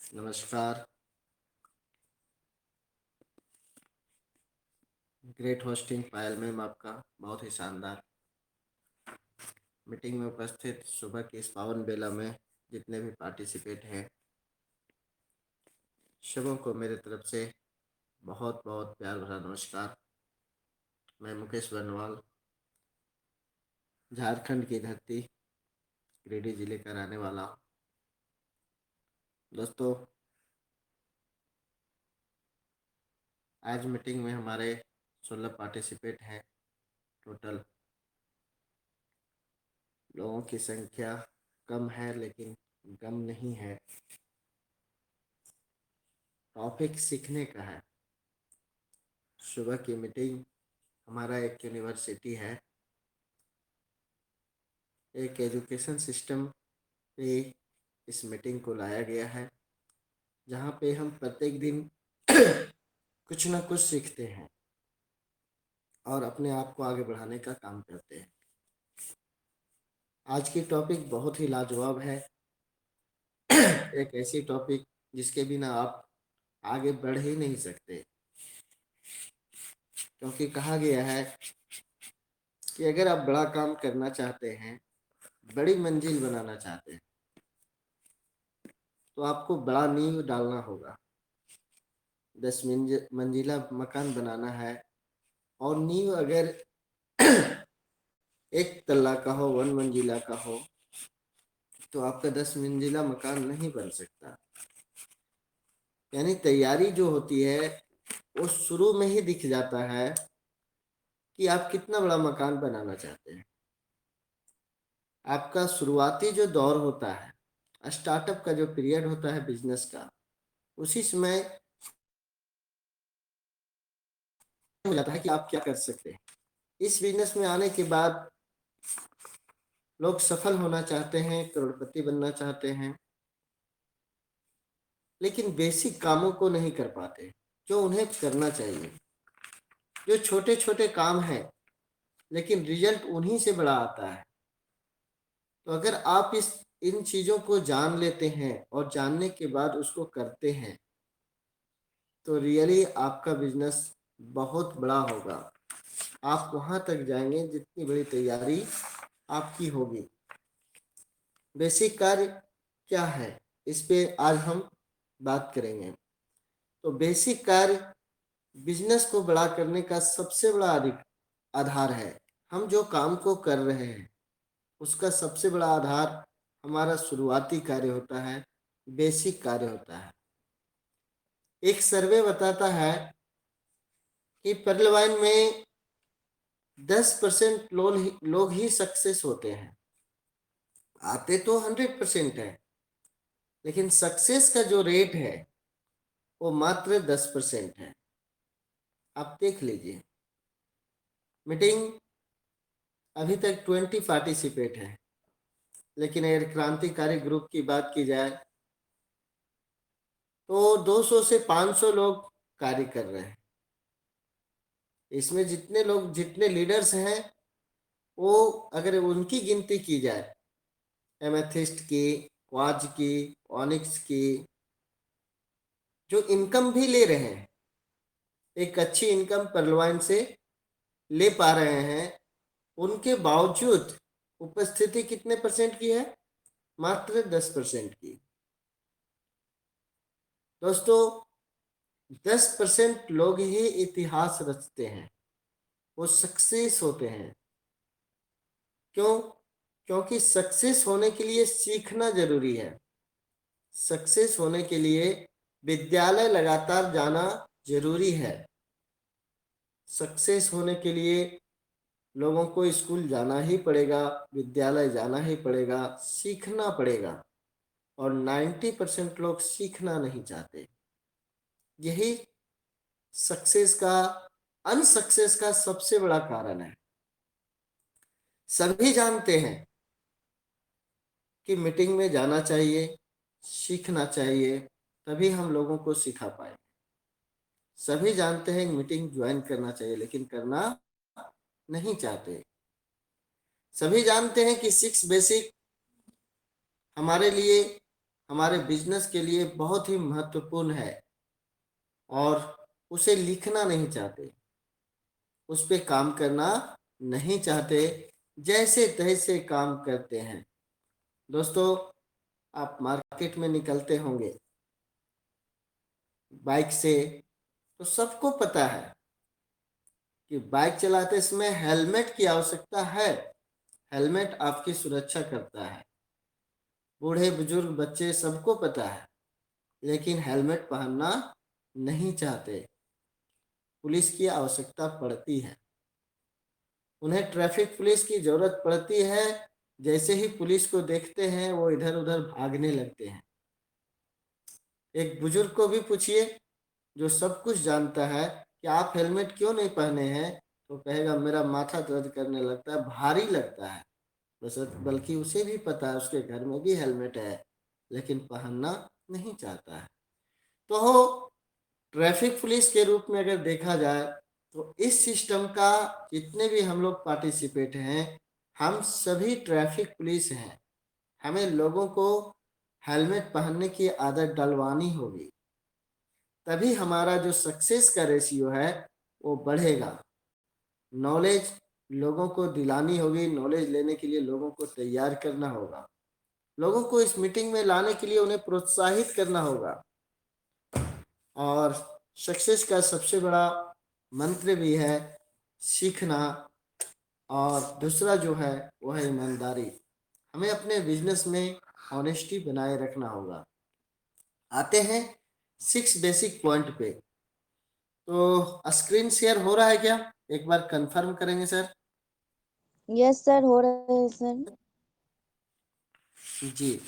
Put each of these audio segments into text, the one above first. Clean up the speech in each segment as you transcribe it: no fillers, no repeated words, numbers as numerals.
नमस्कार। Great hosting पायल ma'am आपका बहुत ही शानदार। मीटिंग में उपस्थित सुबह की इस पावन बेला में जितने भी पार्टिसिपेट हैं सबों को मेरे तरफ से बहुत बहुत प्यार भरा नमस्कार। मैं मुकेश बर्नवाल, झारखंड की धरती गिरिडीह जिले का रहने वाला हूँ। दोस्तों, आज मीटिंग में हमारे 16 पार्टिसिपेट हैं। टोटल लोगों की संख्या कम है लेकिन गम नहीं है। टॉपिक सीखने का है। सुबह की मीटिंग हमारा एक यूनिवर्सिटी है, एक एजुकेशन सिस्टम पे इस मीटिंग को लाया गया है, जहाँ पे हम प्रत्येक दिन कुछ ना कुछ सीखते हैं और अपने आप को आगे बढ़ाने का काम करते हैं। आज की टॉपिक बहुत ही लाजवाब है। एक ऐसी टॉपिक जिसके बिना आप आगे बढ़ ही नहीं सकते, क्योंकि कहा गया है कि अगर आप बड़ा काम करना चाहते हैं, बड़ी मंजिल बनाना चाहते हैं, तो आपको बड़ा नींव डालना होगा। 10 मंजिला मकान बनाना है और नींव अगर एक तल्ला का हो, 1 मंजिला का हो, तो आपका 10 मंजिला मकान नहीं बन सकता। यानी तैयारी जो होती है वो शुरू में ही दिख जाता है कि आप कितना बड़ा मकान बनाना चाहते हैं। आपका शुरुआती जो दौर होता है, स्टार्टअप का जो पीरियड होता है बिजनेस का, उसी समय हो जाता है कि आप क्या कर सकते हैं। इस बिजनेस में आने के बाद लोग सफल होना चाहते हैं, करोड़पति बनना चाहते हैं, लेकिन बेसिक कामों को नहीं कर पाते जो उन्हें करना चाहिए। जो छोटे छोटे काम हैं लेकिन रिजल्ट उन्हीं से बड़ा आता है। तो अगर आप इस इन चीज़ों को जान लेते हैं और जानने के बाद उसको करते हैं तो रियली आपका बिजनेस बहुत बड़ा होगा। आप वहाँ तक जाएंगे जितनी बड़ी तैयारी आपकी होगी। बेसिक कार्य क्या है, इस पे आज हम बात करेंगे। तो बेसिक कार्य बिजनेस को बड़ा करने का सबसे बड़ा आधार है। हम जो काम को कर रहे हैं उसका सबसे बड़ा आधार हमारा शुरुआती कार्य होता है, बेसिक कार्य होता है। एक सर्वे बताता है कि पर्लवाइन में 10% लोग ही सक्सेस होते हैं। आते तो 100% है, लेकिन सक्सेस का जो रेट है वो मात्र 10% है। आप देख लीजिए, मीटिंग अभी तक 20 पार्टिसिपेट है, लेकिन अगर क्रांतिकारी ग्रुप की बात की जाए तो 200 से 500 लोग कार्य कर रहे हैं। इसमें जितने लीडर्स हैं वो अगर उनकी गिनती की जाए, एमेथिस्ट की, क्वाज की, ऑनिक्स की, जो इनकम भी ले रहे हैं, एक अच्छी इनकम पर्लवाइन से ले पा रहे हैं, उनके बावजूद उपस्थिति कितने परसेंट की है? मात्र 10% की। दोस्तों, 10% लोग ही इतिहास रचते हैं, वो सक्सेस होते हैं। क्यों? क्योंकि सक्सेस होने के लिए सीखना जरूरी है। सक्सेस होने के लिए विद्यालय लगातार जाना जरूरी है। सक्सेस होने के लिए लोगों को स्कूल जाना ही पड़ेगा, विद्यालय जाना ही पड़ेगा, सीखना पड़ेगा। और 90% लोग सीखना नहीं चाहते। यही सक्सेस का अनसक्सेस का सबसे बड़ा कारण है। सभी जानते हैं कि मीटिंग में जाना चाहिए, सीखना चाहिए, तभी हम लोगों को सिखा पाए। सभी जानते हैं मीटिंग ज्वाइन करना चाहिए, लेकिन करना नहीं चाहते। सभी जानते हैं कि 6 बेसिक हमारे लिए हमारे बिजनेस के लिए बहुत ही महत्वपूर्ण है और उसे लिखना नहीं चाहते, उस पे काम करना नहीं चाहते, जैसे तैसे काम करते हैं। दोस्तों, आप मार्केट में निकलते होंगे बाइक से, तो सबको पता है कि बाइक चलाते समय हेलमेट की आवश्यकता है। हेलमेट आपकी सुरक्षा करता है, बूढ़े बुजुर्ग बच्चे सबको पता है, लेकिन हेलमेट पहनना नहीं चाहते। पुलिस की आवश्यकता पड़ती है, उन्हें ट्रैफिक पुलिस की जरूरत पड़ती है। जैसे ही पुलिस को देखते हैं वो इधर उधर भागने लगते हैं। एक बुजुर्ग को भी पूछिए जो सब कुछ जानता है कि आप हेलमेट क्यों नहीं पहने हैं, तो कहेगा मेरा माथा दर्द करने लगता है, भारी लगता है। बस बल्कि उसे भी पता है उसके घर में भी हेलमेट है, लेकिन पहनना नहीं चाहता है। तो ट्रैफिक पुलिस के रूप में अगर देखा जाए तो इस सिस्टम का जितने भी हम लोग पार्टिसिपेट हैं, हम सभी ट्रैफिक पुलिस हैं। हमें लोगों को हेलमेट पहनने की आदत डलवानी होगी, तभी हमारा जो सक्सेस का रेशियो है वो बढ़ेगा। नॉलेज लोगों को दिलानी होगी, नॉलेज लेने के लिए लोगों को तैयार करना होगा, लोगों को इस मीटिंग में लाने के लिए उन्हें प्रोत्साहित करना होगा। और सक्सेस का सबसे बड़ा मंत्र भी है सीखना, और दूसरा जो है वो है ईमानदारी। हमें अपने बिजनेस में ऑनेस्टी बनाए रखना होगा। आते हैं 6 बेसिक पॉइंट पे। तो स्क्रीन शेयर हो रहा है क्या, एक बार कंफर्म करेंगे सर? यस सर, हो रहा है सर। जी।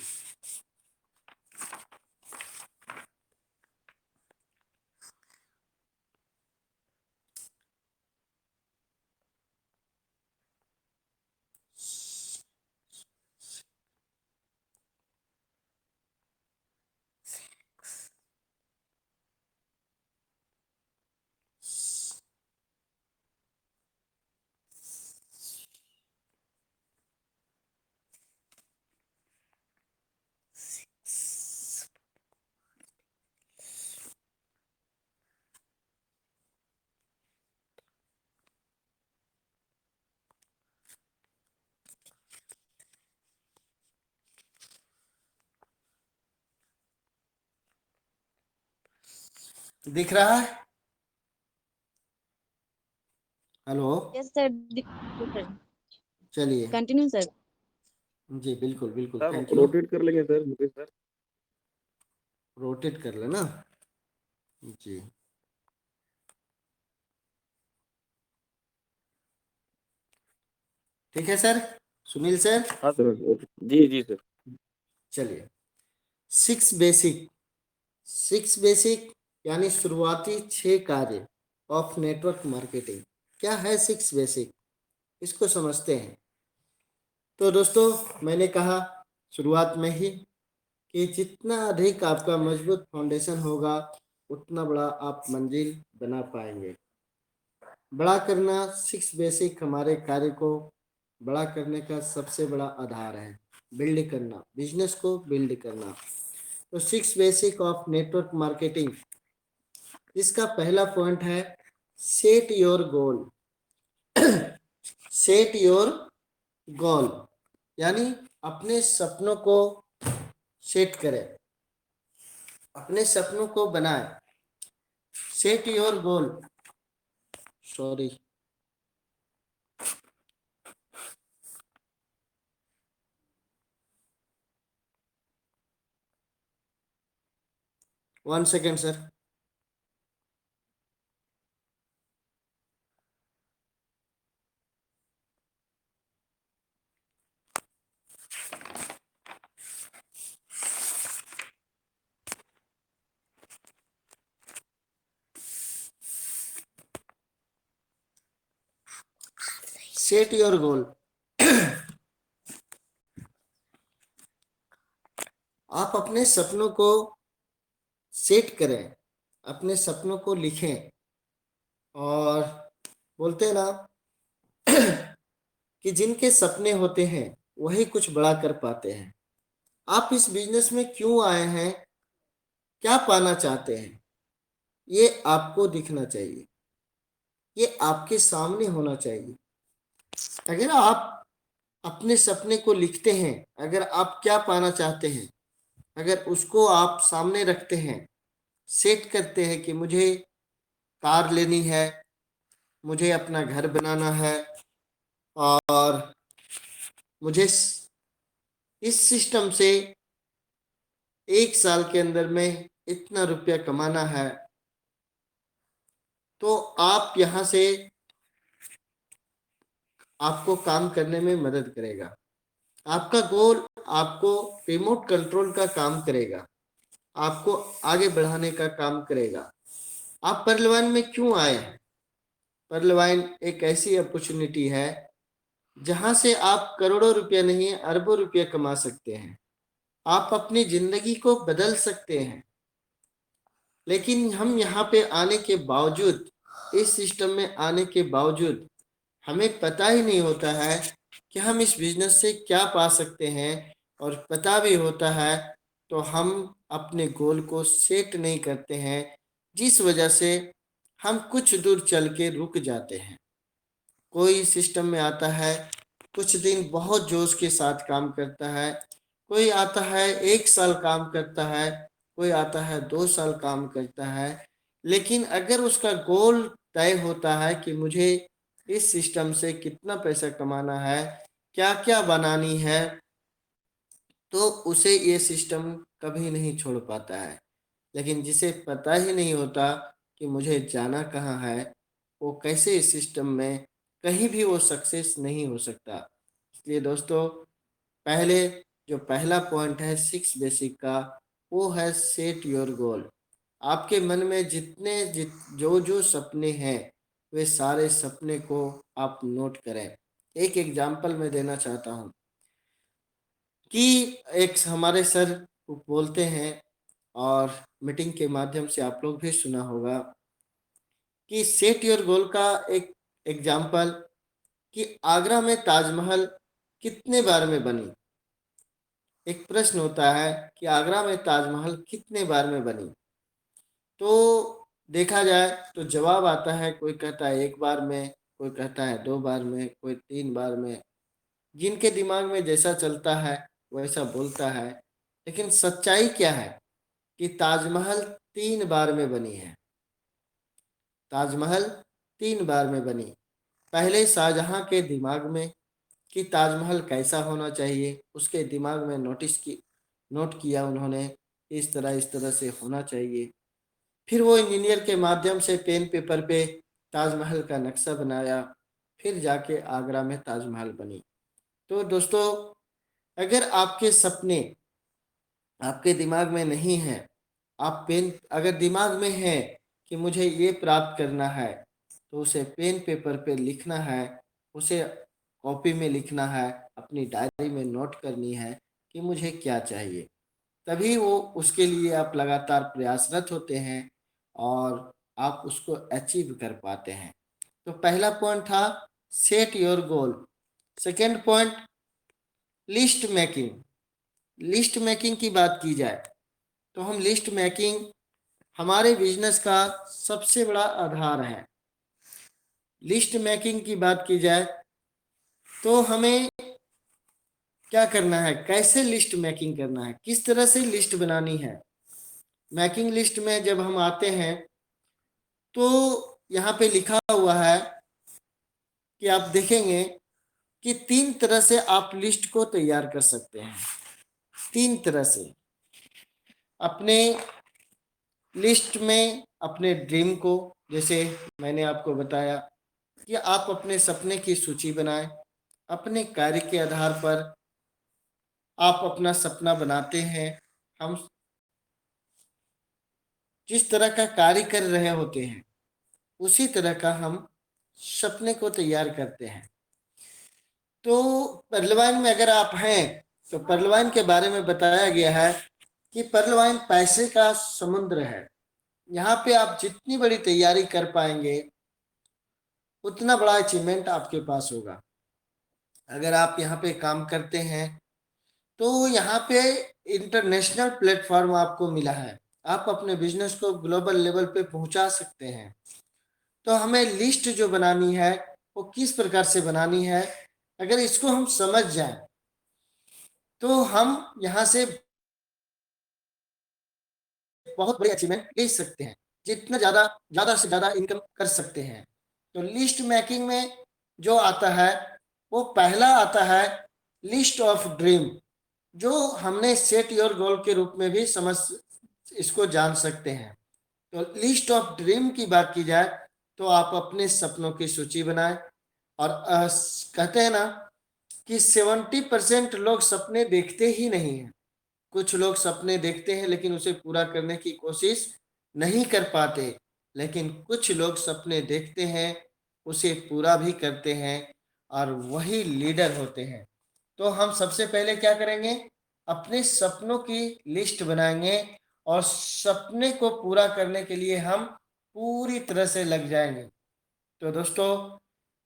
दिख रहा है? हेलो? यस सर, चलिए। Continue sir. जी बिल्कुल बिल्कुल, सर थैंक यू। रोटेट कर लेंगे सर, मुझे सर। रोटेट कर लेना। जी। ठीक है सर, सुनील सर। हाँ सर, जी जी सर। चलिए, 6 बेसिक। 6 बेसिक यानी शुरुआती 6 कार्य ऑफ नेटवर्क मार्केटिंग। क्या है 6 बेसिक, इसको समझते हैं। तो दोस्तों, मैंने कहा शुरुआत में ही कि जितना अधिक आपका मजबूत फाउंडेशन होगा, उतना बड़ा आप मंजिल बना पाएंगे। बड़ा करना, 6 बेसिक हमारे कार्य को बड़ा करने का सबसे बड़ा आधार है। बिल्ड करना, बिजनेस को बिल्ड करना। तो 6 बेसिक ऑफ नेटवर्क मार्केटिंग, इसका पहला पॉइंट है set your goal. Set your goal यानी अपने सपनों को सेट करें, अपने सपनों को बनाएं। Set your goal, sorry, one second sir. Set your goal, आप अपने सपनों को सेट करें, अपने सपनों को लिखें। और बोलते हैं ना कि जिनके सपने होते हैं वही कुछ बड़ा कर पाते हैं। आप इस बिजनेस में क्यों आए हैं, क्या पाना चाहते हैं, ये आपको दिखना चाहिए, ये आपके सामने होना चाहिए। अगर आप अपने सपने को लिखते हैं, अगर आप क्या पाना चाहते हैं, अगर उसको आप सामने रखते हैं, सेट करते हैं कि मुझे कार लेनी है, मुझे अपना घर बनाना है, और मुझे इस सिस्टम से 1 साल के अंदर में इतना रुपया कमाना है, तो आप यहाँ से आपको काम करने में मदद करेगा। आपका गोल आपको रिमोट कंट्रोल का काम करेगा, आपको आगे बढ़ाने का काम करेगा। आप पर्लवाइन में क्यों आए हैं? पर्लवाइन एक ऐसी अपॉर्चुनिटी है जहां से आप करोड़ों रुपया नहीं, अरबों रुपया कमा सकते हैं। आप अपनी जिंदगी को बदल सकते हैं। लेकिन हम यहाँ पे आने के बावजूद, इस सिस्टम में आने के बावजूद, हमें पता ही नहीं होता है कि हम इस बिजनेस से क्या पा सकते हैं, और पता भी होता है तो हम अपने गोल को सेट नहीं करते हैं, जिस वजह से हम कुछ दूर चल के रुक जाते हैं। कोई सिस्टम में आता है, कुछ दिन बहुत जोश के साथ काम करता है, कोई आता है 1 साल काम करता है, कोई आता है 2 साल काम करता है। लेकिन अगर उसका गोल तय होता है कि मुझे इस सिस्टम से कितना पैसा कमाना है, क्या क्या बनानी है, तो उसे ये सिस्टम कभी नहीं छोड़ पाता है। लेकिन जिसे पता ही नहीं होता कि मुझे जाना कहाँ है, वो कैसे इस सिस्टम में कहीं भी वो सक्सेस नहीं हो सकता। इसलिए दोस्तों, पहले जो पहला पॉइंट है 6 बेसिक का, वो है सेट योर गोल। आपके मन में जो जो सपने हैं, वे सारे सपने को आप नोट करें। एक एग्जाम्पल मैं देना चाहता हूँ कि एक हमारे सर बोलते हैं, और मीटिंग के माध्यम से आप लोग भी सुना होगा, कि सेट योर गोल का एक एग्जाम्पल, कि आगरा में ताजमहल कितने बार में बनी। एक प्रश्न होता है कि आगरा में ताजमहल कितने बार में बनी, तो देखा जाए तो जवाब आता है, कोई कहता है 1 बार में, कोई कहता है 2 बार में, कोई 3 बार में। जिनके दिमाग में जैसा चलता है वैसा बोलता है। लेकिन सच्चाई क्या है कि ताजमहल 3 बार में बनी है। ताजमहल 3 बार में बनी। पहले शाहजहां के दिमाग में कि ताजमहल कैसा होना चाहिए, उसके दिमाग में नोट किया उन्होंने, इस तरह से होना चाहिए। फिर वो इंजीनियर के माध्यम से पेन पेपर पे ताजमहल का नक्शा बनाया, फिर जाके आगरा में ताजमहल बनी। तो दोस्तों, अगर आपके सपने आपके दिमाग में नहीं है, आप पेन अगर दिमाग में है कि मुझे ये प्राप्त करना है, तो उसे पेन पेपर पे लिखना है, उसे कॉपी में लिखना है, अपनी डायरी में नोट करनी है कि मुझे क्या चाहिए। तभी वो उसके लिए आप लगातार प्रयासरत होते हैं, और आप उसको अचीव कर पाते हैं। तो पहला पॉइंट था set your goal. Second point, list making. List making की बात की जाए तो हम लिस्ट मेकिंग हमारे बिजनेस का सबसे बड़ा आधार है। लिस्ट मेकिंग की बात की जाए तो हमें क्या करना है, कैसे लिस्ट मेकिंग करना है, किस तरह से लिस्ट बनानी है। मेकिंग लिस्ट में जब हम आते हैं तो यहाँ पे लिखा हुआ है कि आप देखेंगे कि 3 तरह से आप लिस्ट को तैयार कर सकते हैं। 3 तरह से अपने लिस्ट में अपने ड्रीम को, जैसे मैंने आपको बताया कि आप अपने सपने की सूची बनाएं। अपने कार्य के आधार पर आप अपना सपना बनाते हैं। हम जिस तरह का कार्य कर रहे होते हैं, उसी तरह का हम सपने को तैयार करते हैं। तो पर्लवाइन में अगर आप हैं तो पर्लवाइन के बारे में बताया गया है कि पर्लवाइन पैसे का समुद्र है। यहाँ पे आप जितनी बड़ी तैयारी कर पाएंगे, उतना बड़ा अचीवमेंट आपके पास होगा। अगर आप यहाँ पे काम करते हैं तो यहाँ पे इंटरनेशनल प्लेटफॉर्म आपको मिला है, आप अपने बिजनेस को ग्लोबल लेवल पे पहुंचा सकते हैं। तो हमें लिस्ट जो बनानी है वो किस प्रकार से बनानी है, अगर इसको हम समझ जाएं तो हम यहाँ से बहुत बड़ी अचीवमेंट ले सकते हैं, जितना ज़्यादा से ज़्यादा इनकम कर सकते हैं। तो लिस्ट मेकिंग में जो आता है वो पहला आता है लिस्ट ऑफ ड्रीम, जो हमने सेट योर गोल के रूप में भी समझ इसको जान सकते हैं। तो लिस्ट ऑफ ड्रीम की बात की जाए तो आप अपने सपनों की सूची बनाएं, और कहते हैं ना कि 70% लोग सपने देखते ही नहीं हैं। कुछ लोग सपने देखते हैं लेकिन उसे पूरा करने की कोशिश नहीं कर पाते, लेकिन कुछ लोग सपने देखते हैं, उसे पूरा भी करते हैं, और वही लीडर होते हैं। तो हम सबसे पहले क्या करेंगे, अपने सपनों की लिस्ट बनाएंगे और सपने को पूरा करने के लिए हम पूरी तरह से लग जाएंगे। तो दोस्तों,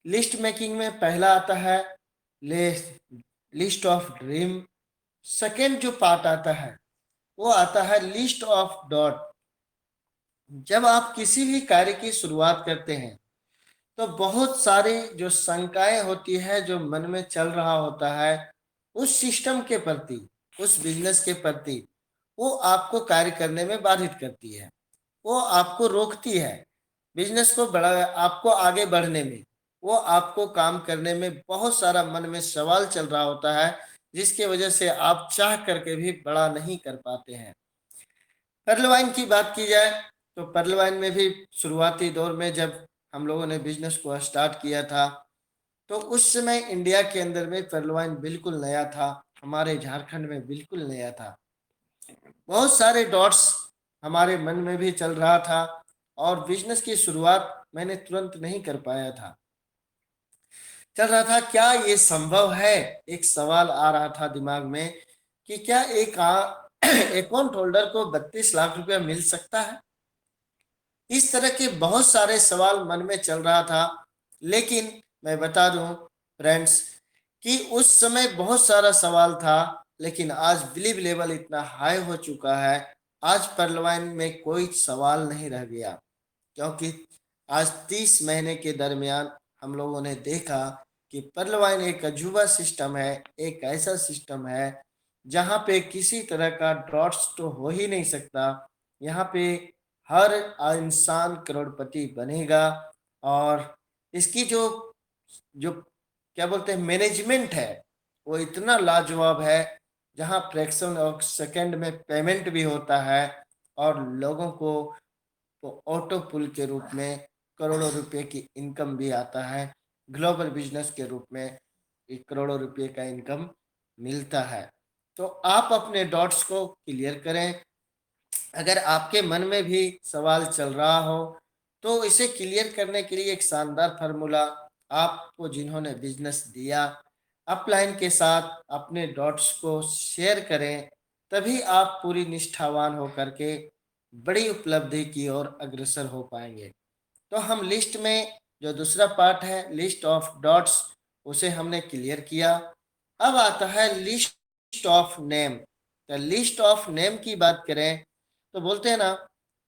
लिस्ट मेकिंग में पहला आता है लिस्ट ऑफ ड्रीम। सेकेंड जो पार्ट आता है वो आता है लिस्ट ऑफ डॉट। जब आप किसी भी कार्य की शुरुआत करते हैं तो बहुत सारी जो शंकाएं होती है, जो मन में चल रहा होता है उस सिस्टम के प्रति, उस बिजनेस के प्रति, वो आपको कार्य करने में बाधित करती है, वो आपको रोकती है बिजनेस को बढ़ा, आपको आगे बढ़ने में। वो आपको काम करने में बहुत सारा मन में सवाल चल रहा होता है, जिसकी वजह से आप चाह करके भी बड़ा नहीं कर पाते हैं। पर्ल वाइन की बात की जाए तो पर्ल वाइन में भी शुरुआती दौर में जब हम लोगों ने बिजनेस को स्टार्ट किया था तो उस समय इंडिया के अंदर में पर्ल वाइन बिल्कुल नया था, हमारे झारखंड में बिल्कुल नया था। बहुत सारे डॉट्स हमारे मन में भी चल रहा था और बिजनेस की शुरुआत मैंने तुरंत नहीं कर पाया था। चल रहा था क्या ये संभव है, एक सवाल आ रहा था दिमाग में कि क्या एक अकाउंट होल्डर को 32 लाख रुपया मिल सकता है। इस तरह के बहुत सारे सवाल मन में चल रहा था। लेकिन मैं बता दूं फ्रेंड्स कि उस समय बहुत सारा सवाल था, लेकिन आज बिलीव लेवल इतना हाई हो चुका है, आज पर्ल वाइन में कोई सवाल नहीं रह गया। क्योंकि आज 30 महीने के दरमियान हम लोगों ने देखा कि पर्ल वाइन एक अजूबा सिस्टम है, एक ऐसा सिस्टम है जहाँ पे किसी तरह का ड्रॉट्स तो हो ही नहीं सकता। यहाँ पे हर इंसान करोड़पति बनेगा, और इसकी जो जो क्या बोलते हैं मैनेजमेंट है वो इतना लाजवाब है, जहाँ फ्रैक्शन ऑफ सेकंड में पेमेंट भी होता है और लोगों को तो ऑटो पुल के रूप में करोड़ों रुपए की इनकम भी आता है। ग्लोबल बिजनेस के रूप में एक करोड़ों रुपए का इनकम मिलता है। तो आप अपने डॉट्स को क्लियर करें। अगर आपके मन में भी सवाल चल रहा हो तो इसे क्लियर करने के लिए एक शानदार फार्मूला आपको जिन्होंने बिजनेस दिया, अपलाइन के साथ अपने डॉट्स को शेयर करें, तभी आप पूरी निष्ठावान होकर के बड़ी उपलब्धि की ओर अग्रसर हो पाएंगे। तो हम लिस्ट में जो दूसरा पार्ट है लिस्ट ऑफ डॉट्स, उसे हमने क्लियर किया। अब आता है लिस्ट ऑफ नेम। तो लिस्ट ऑफ नेम की बात करें तो बोलते हैं ना,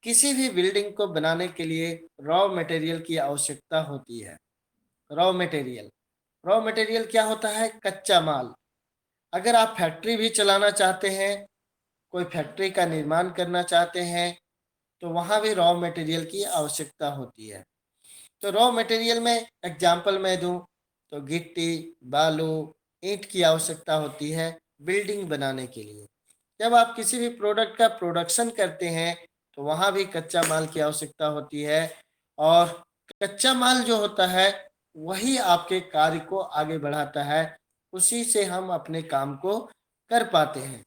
किसी भी बिल्डिंग को बनाने के लिए रॉ मटेरियल की आवश्यकता होती है। रॉ मटेरियल, रॉ मटेरियल क्या होता है, कच्चा माल। अगर आप फैक्ट्री भी चलाना चाहते हैं, कोई फैक्ट्री का निर्माण करना चाहते हैं, तो वहाँ भी रॉ मटेरियल की आवश्यकता होती है। तो रॉ मटेरियल में एग्जांपल मैं दूं तो गिट्टी, बालू, ईंट की आवश्यकता होती है बिल्डिंग बनाने के लिए। जब आप किसी भी प्रोडक्ट का प्रोडक्शन करते हैं तो वहाँ भी कच्चा माल की आवश्यकता होती है, और कच्चा माल जो होता है वही आपके कार्य को आगे बढ़ाता है, उसी से हम अपने काम को कर पाते हैं।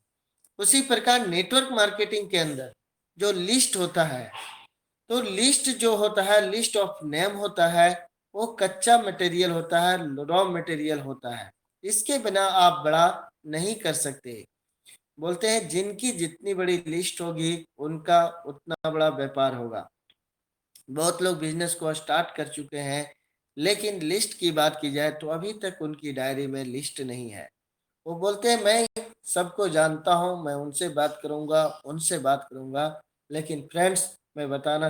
उसी प्रकार नेटवर्क मार्केटिंग के अंदर जो लिस्ट होता है, तो लिस्ट जो होता है लिस्ट ऑफ नेम होता है, वो कच्चा मटेरियल होता है, रॉ मटेरियल होता है। इसके बिना आप बड़ा नहीं कर सकते। बोलते हैं जिनकी जितनी बड़ी लिस्ट होगी उनका उतना बड़ा व्यापार होगा। बहुत लोग बिजनेस को स्टार्ट कर चुके हैं, लेकिन लिस्ट की बात की जाए तो अभी तक उनकी डायरी में लिस्ट नहीं है। वो बोलते हैं मैं सबको जानता हूँ, मैं उनसे बात करूँगा, उनसे बात करूँगा। लेकिन फ्रेंड्स, मैं बताना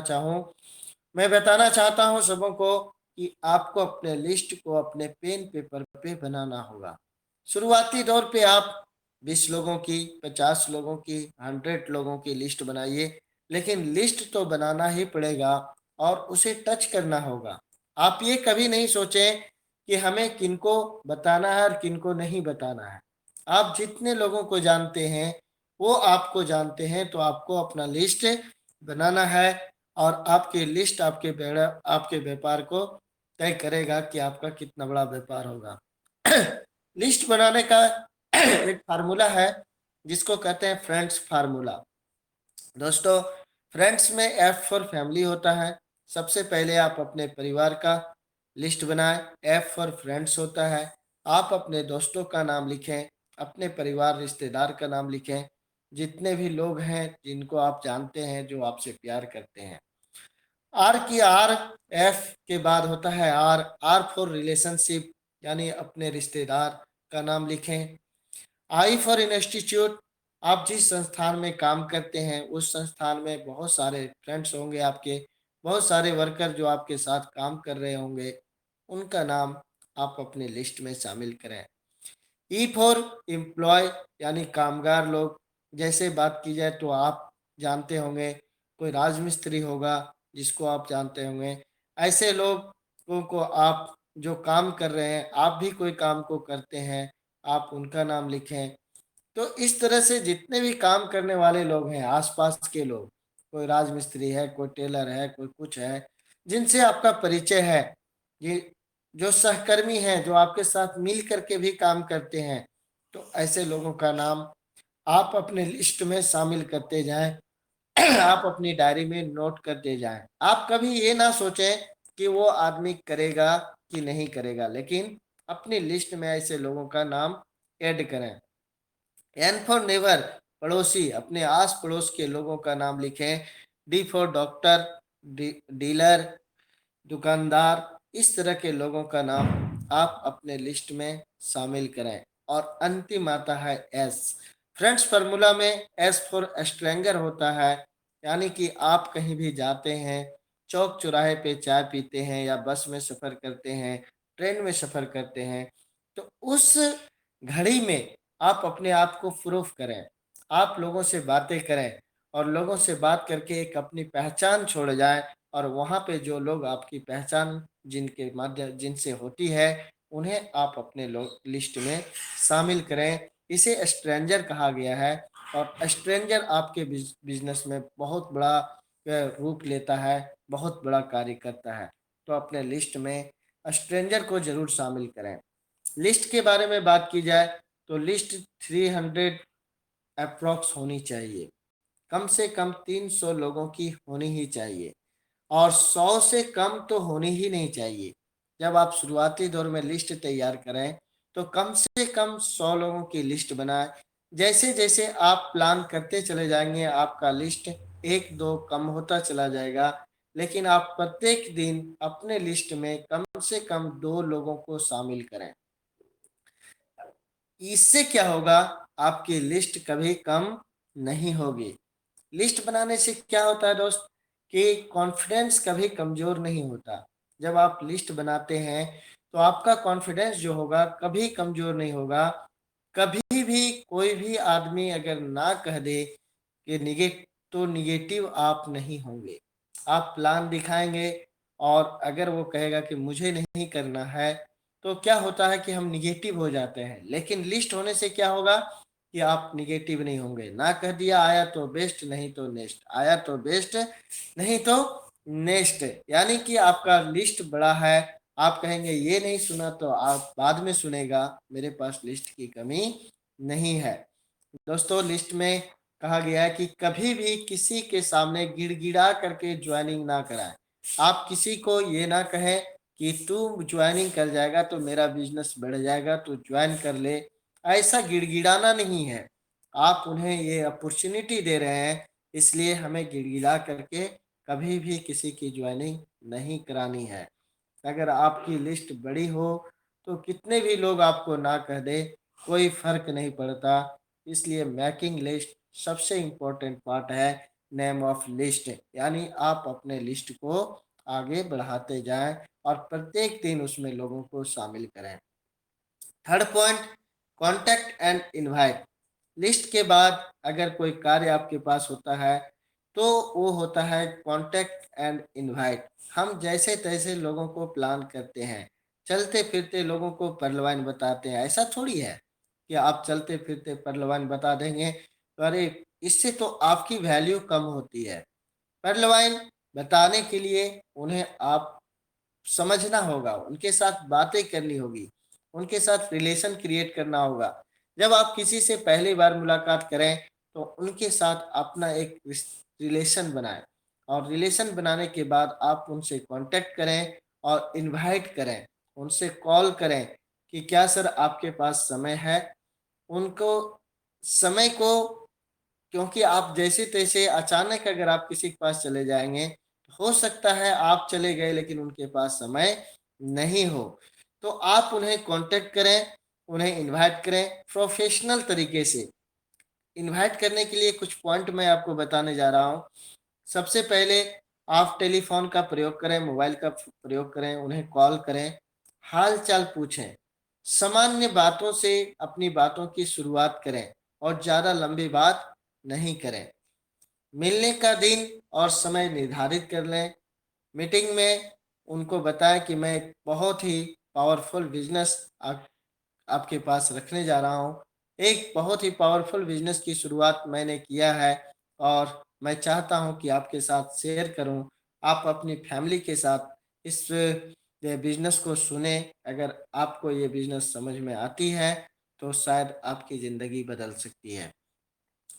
चाहता हूँ सबों को कि आपको अपने लिस्ट को अपने पेन पेपर पे बनाना होगा। शुरुआती दौर पे आप 20 लोगों की, 50 लोगों की, 100 लोगों की लिस्ट बनाइए, लेकिन लिस्ट तो बनाना ही पड़ेगा और उसे टच करना होगा। आप ये कभी नहीं सोचें कि हमें किनको बताना है और किनको नहीं बताना है। आप जितने लोगों को जानते हैं, वो आपको जानते हैं, तो आपको अपना लिस्ट बनाना है और आपकी लिस्ट आपके व्यापार को तय करेगा कि आपका कितना बड़ा व्यापार होगा। लिस्ट बनाने का एक फार्मूला है जिसको कहते हैं फ्रेंड्स फार्मूला। दोस्तों, फ्रेंड्स में एफ फॉर फैमिली होता है। सबसे पहले आप अपने परिवार का लिस्ट बनाएं। एफ फॉर फ्रेंड्स होता है। आप अपने दोस्तों का नाम लिखें, अपने परिवार रिश्तेदार का नाम लिखें, जितने भी लोग हैं जिनको आप जानते हैं, जो आपसे प्यार करते हैं। आर एफ के बाद होता है आर फॉर रिलेशनशिप, यानी अपने रिश्तेदार का नाम लिखें। आई फॉर इंस्टीट्यूट, आप जिस संस्थान में काम करते हैं उस संस्थान में बहुत सारे फ्रेंड्स होंगे आपके, बहुत सारे वर्कर जो आपके साथ काम कर रहे होंगे, उनका नाम आप अपनी लिस्ट में शामिल करें। ई फॉर एम्प्लॉय, यानी कामगार लोग। जैसे बात की जाए तो आप जानते होंगे, कोई राजमिस्त्री होगा जिसको आप जानते होंगे। ऐसे लोगों को आप जो काम कर रहे हैं, आप भी कोई काम को करते हैं, आप उनका नाम लिखें। तो इस तरह से जितने भी काम करने वाले लोग हैं, आसपास के लोग, कोई राजमिस्त्री है, कोई टेलर है, कोई कुछ है, जिनसे आपका परिचय है, ये जो सहकर्मी हैं, जो आपके साथ मिल करके भी काम करते हैं, तो ऐसे लोगों का नाम आप अपने लिस्ट में शामिल करते जाएं। आप अपनी डायरी में नोट करते जाएं। आप कभी ये ना सोचें कि वो आदमी करेगा कि नहीं करेगा, लेकिन अपनी लिस्ट में ऐसे लोगों का नाम ऐड करें। एन फॉर नेबर, पड़ोसी, अपने आस पड़ोस के लोगों का नाम लिखें। डी फॉर डॉक्टर, डीलर, दुकानदार, इस तरह के लोगों का नाम आप अपने लिस्ट में शामिल करें। और अंतिम आता है एस। फ्रेंड्स फार्मूला में एस फॉर स्ट्रेंजर होता है, यानी कि आप कहीं भी जाते हैं, चौक चौराहे पे चाय पीते हैं या बस में सफ़र करते हैं, ट्रेन में सफ़र करते हैं, तो उस घड़ी में आप अपने आप को प्रूफ करें, आप लोगों से बातें करें और लोगों से बात करके एक अपनी पहचान छोड़ जाएं, और वहाँ पे जो लोग आपकी पहचान जिनसे होती है, उन्हें आप अपने लोग लिस्ट में शामिल करें। इसे स्ट्रेंजर कहा गया है और स्ट्रेंजर आपके बिजनेस में बहुत बड़ा रूप लेता है, बहुत बड़ा कार्य करता है। तो अपने लिस्ट में स्ट्रेंजर को जरूर शामिल करें। लिस्ट के बारे में बात की जाए तो लिस्ट 300 अप्रॉक्स होनी चाहिए, कम से कम 300 लोगों की होनी ही चाहिए और 100 से कम तो होनी ही नहीं चाहिए। जब आप शुरुआती दौर में लिस्ट तैयार करें तो कम से कम 100 लोगों की लिस्ट बनाएं। जैसे जैसे आप प्लान करते चले जाएंगे, आपका लिस्ट एक दो कम होता चला जाएगा, लेकिन आप प्रत्येक दिन अपने लिस्ट में कम से कम 2 लोगों को शामिल करें। इससे क्या होगा, आपकी लिस्ट कभी कम नहीं होगी। लिस्ट बनाने से क्या होता है दोस्त, कि कॉन्फिडेंस कभी कमजोर नहीं होता। जब आप लिस्ट बनाते हैं तो आपका कॉन्फिडेंस जो होगा कभी कमजोर नहीं होगा। कभी भी कोई भी आदमी अगर ना कह दे कि निगेटिव आप नहीं होंगे। आप प्लान दिखाएंगे और अगर वो कहेगा कि मुझे नहीं करना है, तो क्या होता है कि हम निगेटिव हो जाते हैं। लेकिन लिस्ट होने से क्या होगा कि आप निगेटिव नहीं होंगे। ना कह दिया, आया तो बेस्ट, नहीं तो नेक्स्ट, आया तो बेस्ट, नहीं तो नेक्स्ट, यानी कि आपका लिस्ट बड़ा है। आप कहेंगे ये नहीं सुना तो आप बाद में सुनेगा, मेरे पास लिस्ट की कमी नहीं है। दोस्तों, लिस्ट में कहा गया है कि कभी भी किसी के सामने गिड़गिड़ा करके ज्वाइनिंग ना कराएं। आप किसी को ये ना कहें कि तू ज्वाइनिंग कर जाएगा तो मेरा बिजनेस बढ़ जाएगा, तू ज्वाइन कर ले। ऐसा गिड़गिड़ाना नहीं है, आप उन्हें ये अपॉर्चुनिटी दे रहे हैं, इसलिए हमें गिड़गिड़ा करके कभी भी किसी की ज्वाइनिंग नहीं करानी है। अगर आपकी लिस्ट बड़ी हो तो कितने भी लोग आपको ना कह दे, कोई फर्क नहीं पड़ता। इसलिए मेकिंग लिस्ट सबसे इम्पोर्टेंट पार्ट है नेम ऑफ लिस्ट, यानी आप अपने लिस्ट को आगे बढ़ाते जाएं और प्रत्येक दिन उसमें लोगों को शामिल करें। Third point, contact and invite. List के बाद अगर कोई कार्य आपके पास होता है तो वो होता है कॉन्टैक्ट एंड इनवाइट। हम जैसे तैसे लोगों को प्लान करते हैं, चलते फिरते लोगों को परलवाइन बताते हैं। ऐसा थोड़ी है कि आप चलते फिरते परलवाइन बता देंगे तो अरे इससे तो आपकी वैल्यू कम होती है। परलवाइन बताने के लिए उन्हें आप समझना होगा, उनके साथ बातें करनी होगी, उनके साथ रिलेशन क्रिएट करना होगा। जब आप किसी से पहली बार मुलाकात करें तो उनके साथ अपना एक रिलेशन बनाएं और रिलेशन बनाने के बाद आप उनसे कांटेक्ट करें और इनवाइट करें, उनसे कॉल करें कि क्या सर आपके पास समय है। उनको समय को, क्योंकि आप जैसे तैसे अचानक अगर आप किसी के पास चले जाएंगे हो सकता है आप चले गए लेकिन उनके पास समय नहीं हो। तो आप उन्हें कांटेक्ट करें, उन्हें इनवाइट करें प्रोफेशनल तरीके से। इनवाइट करने के लिए कुछ पॉइंट मैं आपको बताने जा रहा हूँ। सबसे पहले आप टेलीफोन का प्रयोग करें, मोबाइल का प्रयोग करें, उन्हें कॉल करें, हाल चाल पूछें, सामान्य बातों से अपनी बातों की शुरुआत करें और ज़्यादा लंबी बात नहीं करें। मिलने का दिन और समय निर्धारित कर लें। मीटिंग में उनको बताएं कि मैं एक बहुत ही पावरफुल बिजनेस आपके पास रखने जा रहा हूँ। एक बहुत ही पावरफुल बिजनेस की शुरुआत मैंने किया है और मैं चाहता हूँ कि आपके साथ शेयर करूँ। आप अपनी फैमिली के साथ इस बिजनेस को सुने। अगर आपको ये बिजनेस समझ में आती है तो शायद आपकी ज़िंदगी बदल सकती है।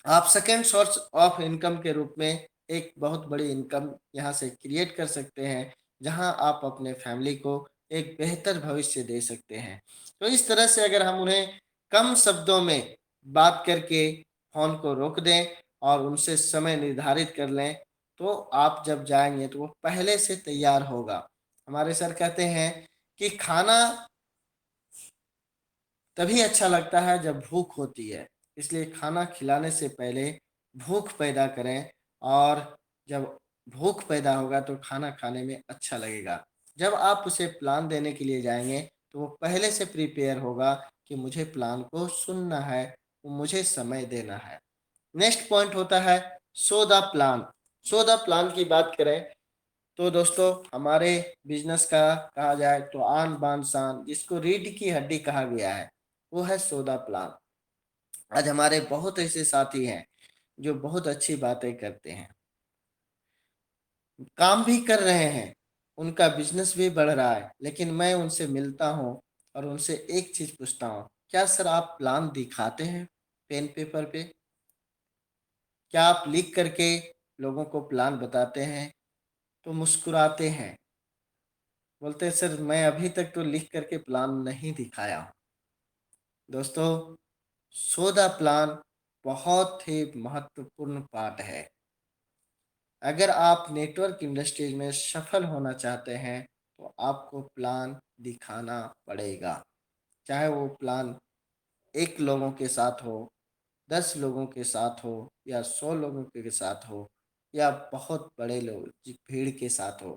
आप सेकेंड सोर्स ऑफ इनकम के रूप में एक बहुत बड़ी इनकम यहाँ से क्रिएट कर सकते हैं, जहाँ आप अपने फैमिली को एक बेहतर भविष्य दे सकते हैं। तो इस तरह से अगर हम उन्हें कम शब्दों में बात करके फ़ोन को रोक दें और उनसे समय निर्धारित कर लें तो आप जब जाएंगे तो वो पहले से तैयार होगा। हमारे सर कहते हैं कि खाना तभी अच्छा लगता है जब भूख होती है, इसलिए खाना खिलाने से पहले भूख पैदा करें और जब भूख पैदा होगा तो खाना खाने में अच्छा लगेगा। जब आप उसे प्लान देने के लिए जाएंगे तो वो पहले से प्रिपेयर होगा कि मुझे प्लान को सुनना है, मुझे समय देना है। नेक्स्ट पॉइंट होता है so the plan. So the plan की बात करें तो दोस्तों हमारे बिजनेस का कहा जाए तो आन बान शान, जिसको रीढ़ की हड्डी कहा गया है, वो है सौदा प्लान। आज हमारे बहुत ऐसे साथी हैं जो बहुत अच्छी बातें करते हैं, काम भी कर रहे हैं, उनका बिजनेस भी बढ़ रहा है, लेकिन मैं उनसे मिलता हूँ और उनसे एक चीज पूछता हूँ, क्या सर आप प्लान दिखाते हैं पेन पेपर पे? क्या आप लिख करके लोगों को प्लान बताते हैं? तो मुस्कुराते हैं, बोलते हैं सर मैं अभी तक तो लिख करके प्लान नहीं दिखाया हूँ। दोस्तों, सौदा प्लान बहुत ही महत्वपूर्ण पार्ट है। अगर आप नेटवर्क इंडस्ट्रीज में सफल होना चाहते हैं तो आपको प्लान दिखाना पड़ेगा। चाहे वो प्लान एक लोगों के साथ हो, 10 लोगों के साथ हो या 100 लोगों के साथ हो या बहुत बड़े लोग भीड़ के साथ हो,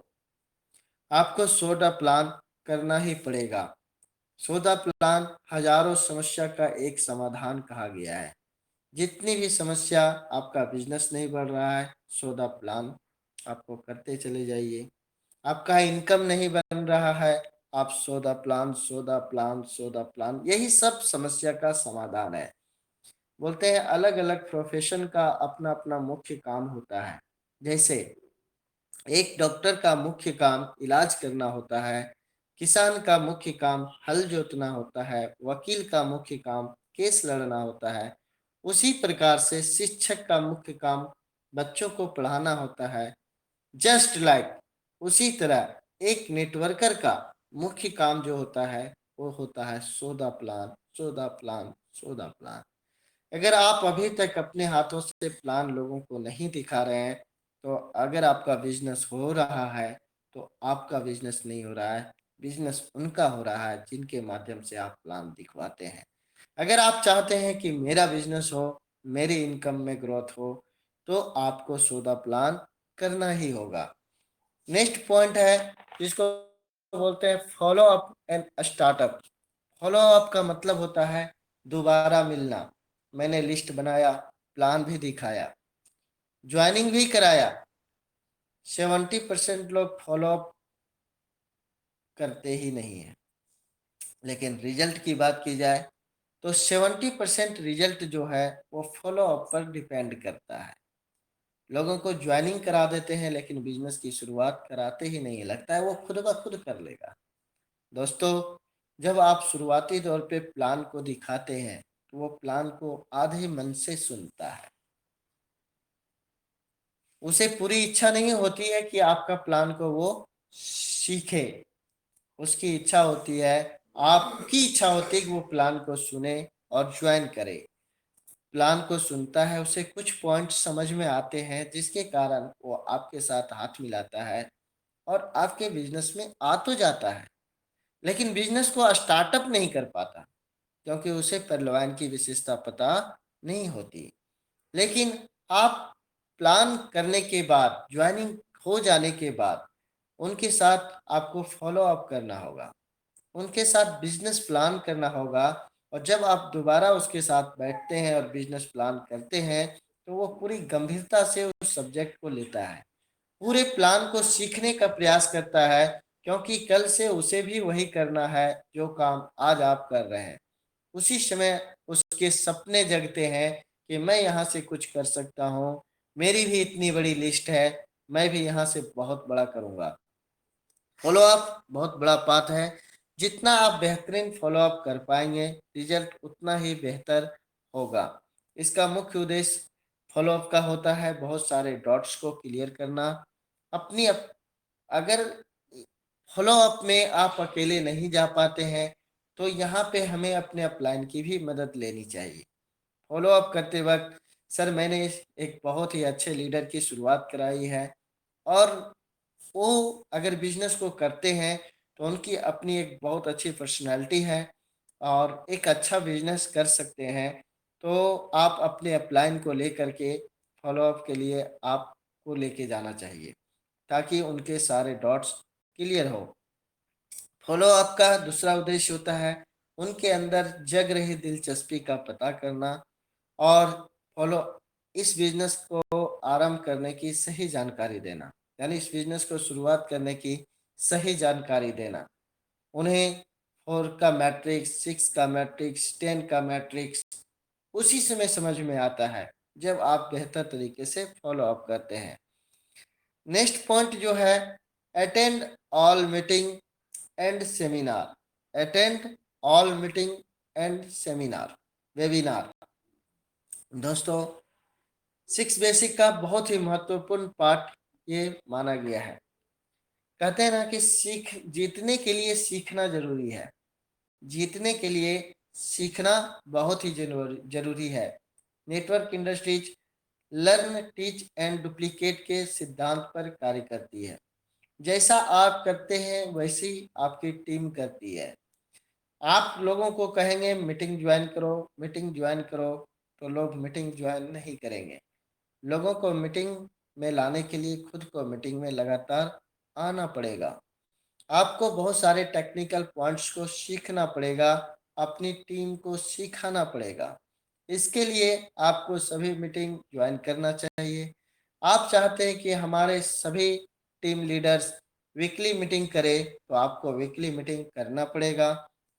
आपको सौदा प्लान करना ही पड़ेगा। सौदा प्लान हजारों समस्या का एक समाधान कहा गया है। जितनी भी समस्या, आपका बिजनेस नहीं बढ़ रहा है, सौदा प्लान आपको करते चले जाइए। आपका इनकम नहीं बन रहा है, आप सौदा प्लान सौदा प्लान सौदा प्लान, यही सब समस्या का समाधान है। बोलते हैं अलग अलग प्रोफेशन का अपना अपना मुख्य काम होता है। जैसे एक डॉक्टर का मुख्य काम इलाज करना होता है, किसान का मुख्य काम हल जोतना होता है, वकील का मुख्य काम केस लड़ना होता है, उसी प्रकार से शिक्षक का मुख्य काम बच्चों को पढ़ाना होता है। जस्ट लाइक उसी तरह एक नेटवर्कर का मुख्य काम जो होता है वो होता है सौदा प्लान सौदा प्लान सौदा प्लान। अगर आप अभी तक अपने हाथों से प्लान लोगों को नहीं दिखा रहे हैं तो अगर आपका बिजनेस हो रहा है तो आपका बिजनेस नहीं हो रहा है, बिजनेस उनका हो रहा है जिनके माध्यम से आप प्लान दिखवाते हैं। अगर आप चाहते हैं कि मेरा बिजनेस हो, मेरी इनकम में ग्रोथ हो, तो आपको सो द प्लान करना ही होगा। नेक्स्ट पॉइंट है जिसको बोलते हैं follow up and startup. Follow up का मतलब होता है दोबारा मिलना। मैंने लिस्ट बनाया, प्लान भी दिखाया, ज्वाइनिंग भी कराया। 70% लोग फॉलो अप करते ही नहीं है। लेकिन रिजल्ट की बात की जाए तो 70% रिजल्ट जो है वो फॉलो अप पर डिपेंड करता है। लोगों को ज्वाइनिंग करा देते हैं लेकिन बिजनेस की शुरुआत कराते ही नहीं है, लगता है वो खुद ब खुद कर लेगा। दोस्तों, जब आप शुरुआती तौर पे प्लान को दिखाते हैं तो वो प्लान को आधे मन से सुनता है। उसे पूरी इच्छा नहीं होती है कि आपका प्लान को वो सीखे। उसकी इच्छा होती है, आपकी इच्छा होती है कि वो प्लान को सुने और ज्वाइन करे। प्लान को सुनता है, उसे कुछ पॉइंट समझ में आते हैं जिसके कारण वो आपके साथ हाथ मिलाता है और आपके बिजनेस में आ तो जाता है, लेकिन बिजनेस को स्टार्टअप नहीं कर पाता क्योंकि उसे पर्यावरण की विशेषता पता नहीं होती। लेकिन आप प्लान करने के बाद, ज्वाइनिंग हो जाने के बाद उनके साथ आपको फॉलो अप करना होगा, उनके साथ बिजनेस प्लान करना होगा। और जब आप दोबारा उसके साथ बैठते हैं और बिजनेस प्लान करते हैं तो वो पूरी गंभीरता से उस सब्जेक्ट को लेता है, पूरे प्लान को सीखने का प्रयास करता है, क्योंकि कल से उसे भी वही करना है जो काम आज आप कर रहे हैं। उसी समय उसके सपने जगते हैं कि मैं यहाँ से कुछ कर सकता हूँ, मेरी भी इतनी बड़ी लिस्ट है, मैं भी यहाँ से बहुत बड़ा करूँगा। फॉलो अप बहुत बड़ा पार्ट है। जितना आप बेहतरीन फॉलो अप कर पाएंगे, रिजल्ट उतना ही बेहतर होगा। इसका मुख्य उद्देश्य फॉलो अप का होता है बहुत सारे डॉट्स को क्लियर करना। अपनी अगर फॉलो अप में आप अकेले नहीं जा पाते हैं तो यहाँ पे हमें अपने अपलाइन की भी मदद लेनी चाहिए। फॉलो अप करते वक्त, सर मैंने एक बहुत ही अच्छे लीडर की शुरुआत कराई है और वो अगर बिजनेस को करते हैं तो उनकी अपनी एक बहुत अच्छी पर्सनालिटी है और एक अच्छा बिजनेस कर सकते हैं। तो आप अपने अपलाइन को लेकर के फॉलो अप के लिए आपको लेके जाना चाहिए ताकि उनके सारे डॉट्स क्लियर हो। फॉलो अप का दूसरा उद्देश्य होता है उनके अंदर जग रही दिलचस्पी का पता करना और फॉलो इस बिजनेस को आरंभ करने की सही जानकारी देना, यानी इस बिजनेस को शुरुआत करने की सही जानकारी देना। उन्हें 4 का मैट्रिक्स, 6 का मैट्रिक्स, 10 का मैट्रिक्स उसी समय समझ में आता है जब आप बेहतर तरीके से फॉलो अप करते हैं। नेक्स्ट पॉइंट जो है, attend all meeting and seminar. Attend all meeting and seminar, webinar. दोस्तों, 6 बेसिक का बहुत ही महत्वपूर्ण पार्ट ये माना गया है। कहते हैं ना कि जीतने के लिए सीखना जरूरी है। जीतने के लिए सीखना बहुत ही जरूरी है। Network industries learn, teach and duplicate के सिद्धांत पर कार्य करती है। जैसा आप करते हैं वैसी आपकी टीम करती है। आप लोगों को कहेंगे मीटिंग ज्वाइन करो, मीटिंग ज्वाइन करो, तो लोग मीटिंग ज्वाइन नहीं करेंगे। लोगों को मीटिंग में लाने के लिए खुद को मीटिंग में लगातार आना पड़ेगा। आपको बहुत सारे टेक्निकल पॉइंट्स को सीखना पड़ेगा, अपनी टीम को सिखाना पड़ेगा। इसके लिए आपको सभी मीटिंग ज्वाइन करना चाहिए। आप चाहते हैं कि हमारे सभी टीम लीडर्स वीकली मीटिंग करें तो आपको वीकली मीटिंग करना पड़ेगा।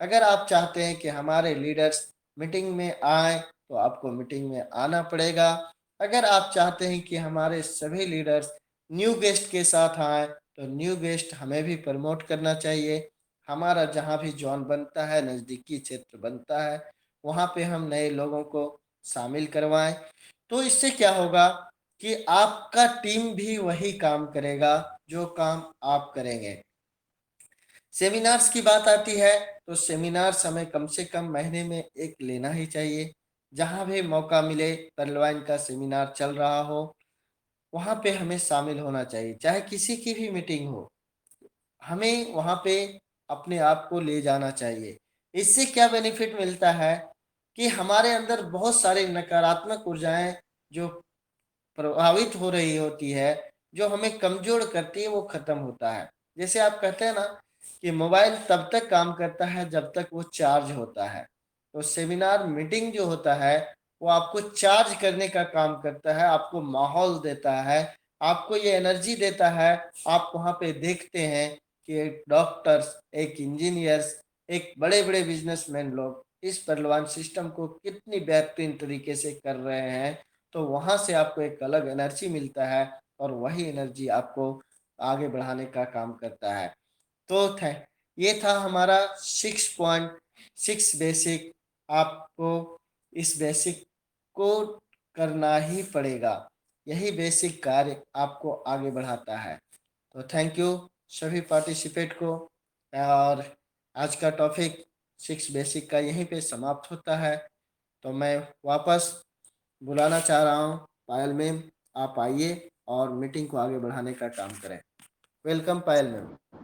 अगर आप चाहते हैं कि हमारे लीडर्स मीटिंग में आए तो आपको मीटिंग में आना पड़ेगा। अगर आप चाहते हैं कि हमारे सभी लीडर्स न्यू गेस्ट के साथ आए तो न्यू गेस्ट हमें भी प्रमोट करना चाहिए। हमारा जहाँ भी जोन बनता है, नज़दीकी क्षेत्र बनता है, वहाँ पे हम नए लोगों को शामिल करवाएं। तो इससे क्या होगा कि आपका टीम भी वही काम करेगा जो काम आप करेंगे। सेमिनार्स की बात आती है तो सेमिनार्स हमें कम से कम महीने में एक लेना ही चाहिए। जहाँ भी मौका मिले, परलवाइन का सेमिनार चल रहा हो, वहाँ पे हमें शामिल होना चाहिए। चाहे किसी की भी मीटिंग हो, हमें वहाँ पे अपने आप को ले जाना चाहिए। इससे क्या बेनिफिट मिलता है कि हमारे अंदर बहुत सारी नकारात्मक ऊर्जाएं जो प्रभावित हो रही होती है, जो हमें कमजोर करती है, वो खत्म होता है। जैसे आप कहते हैं ना कि मोबाइल तब तक काम करता है जब तक वो चार्ज होता है। तो सेमिनार मीटिंग जो होता है वो आपको चार्ज करने का काम करता है, आपको माहौल देता है, आपको ये एनर्जी देता है। आप वहाँ पे देखते हैं कि एक डॉक्टर्स, एक इंजीनियर्स, एक बड़े बड़े बिजनेसमैन लोग इस परिवहन सिस्टम को कितनी बेहतरीन तरीके से कर रहे हैं। तो वहाँ से आपको एक अलग एनर्जी मिलता है और वही एनर्जी आपको आगे बढ़ाने का काम करता है। तो ये था हमारा 6.6 बेसिक। आपको इस बेसिक को करना ही पड़ेगा, यही बेसिक कार्य आपको आगे बढ़ाता है। तो थैंक यू सभी पार्टिसिपेट को। और आज का टॉपिक 6 बेसिक का यहीं पे समाप्त होता है। तो मैं वापस बुलाना चाह रहा हूँ पायल मैम, आप आइए और मीटिंग को आगे बढ़ाने का काम करें। वेलकम पायल मैम।